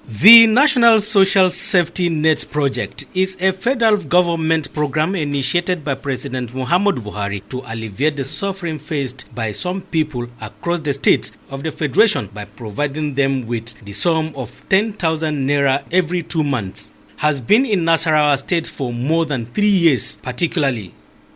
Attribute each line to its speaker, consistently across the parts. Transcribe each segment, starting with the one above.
Speaker 1: The National Social Safety Net Project is a federal government program initiated by President Muhammadu Buhari to alleviate the suffering faced by some people across the states of the Federation by providing them with the sum of 10,000 naira every 2 months. Has been in Nasarawa state for more than 3 years, particularly.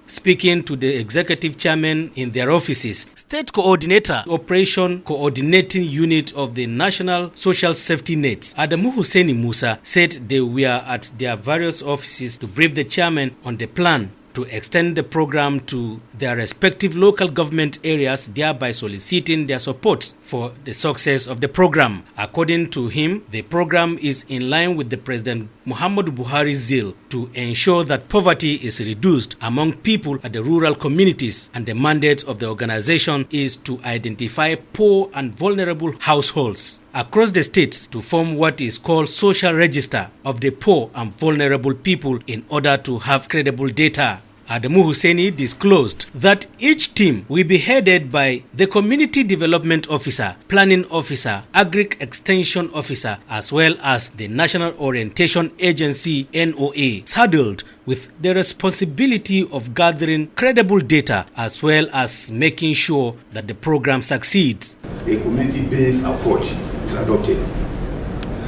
Speaker 1: Speaking to the executive chairman in their offices, State Coordinator, Operation Coordinating Unit of the National Social Safety Net, Adamu Husseini Musa, said they were at their various offices to brief the chairman on the plan to extend the program to their respective local government areas, thereby soliciting their support for the success of the program. According to him, the program is in line with the President Muhammadu Buhari's zeal to ensure that poverty is reduced among people at the rural communities, and the mandate of the organization is to identify poor and vulnerable households across the states to form what is called social register of the poor and vulnerable people in order to have credible data. Adamu Husseini disclosed that each team will be headed by the Community Development Officer, Planning Officer, Agri-Extension Officer, as well as the National Orientation Agency (NOA), saddled with the responsibility of gathering credible data as well as making sure that the program succeeds.
Speaker 2: A community-based approach is adopted.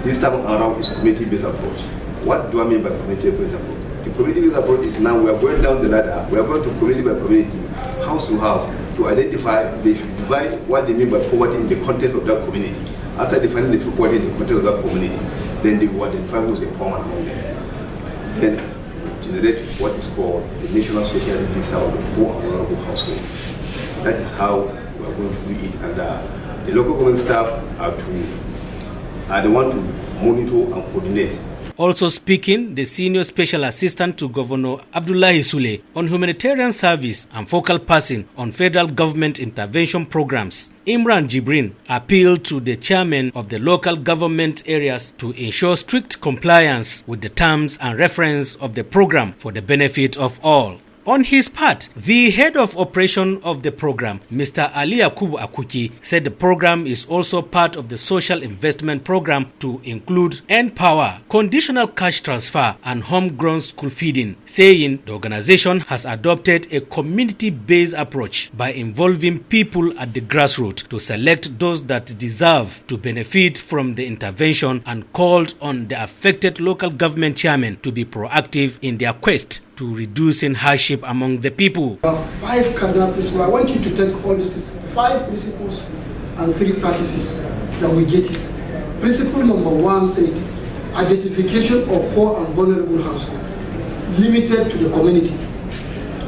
Speaker 2: This time around is a community-based approach. What do I mean by community-based approach? The community-based approach is now we are going down the ladder. We are going to community by community, house to house, to identify, they should define what they mean by poverty in the context of that community. After defining the poverty in the context of that community, then they will identify who is a poor man among them. Then generate what is called the national social register of the poor and vulnerable household. That is how we are going to do it, and the local government staff are the one to monitor and coordinate.
Speaker 1: Also speaking, the Senior Special Assistant to Governor Abdullahi Sule on humanitarian service and focal person on federal government intervention programs, Imran Jibrin, appealed to the chairman of the local government areas to ensure strict compliance with the terms and reference of the program for the benefit of all. On his part, the head of operation of the program, Mr. Ali Yakubu Akuki, said the program is also part of the social investment program to include N-Power, conditional cash transfer, and homegrown school feeding, saying the organization has adopted a community-based approach by involving people at the grassroots to select those that deserve to benefit from the intervention, and called on the affected local government chairmen to be proactive in their quest to reducing hardship among the people.
Speaker 3: There are 5 cardinal principles. I want you to take all these 5 principles and 3 practices that we get it. Principle number 1 said, identification of poor and vulnerable household, limited to the community.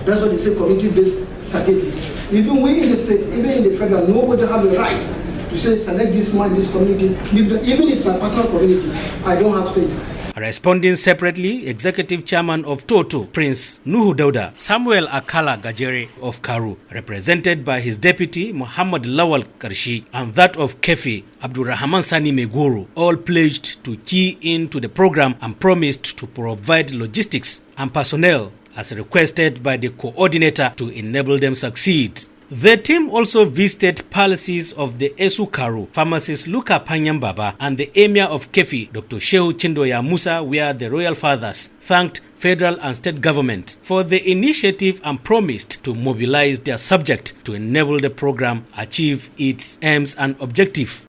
Speaker 3: That's what they say, community-based targeting. Even we in the state, even in the federal, nobody have the right to say, select this man, this community. Even if it's my personal community, I don't have say.
Speaker 1: Responding separately, Executive Chairman of Toto, Prince Nuhu Dauda, Samuel Akala Gajere of Karu, represented by his deputy Muhammad Lawal Karshi, and that of Kefi Abdurrahman Sani Meguru, all pledged to key into the program and promised to provide logistics and personnel as requested by the coordinator to enable them succeed. The team also visited palaces of the Esu Karu, pharmacist Luka Panyambaba, and the Emir of Kefi, Dr. Shehu Chindoya Musa, where the royal fathers thanked federal and state governments for the initiative and promised to mobilize their subject to enable the program achieve its aims and objectives.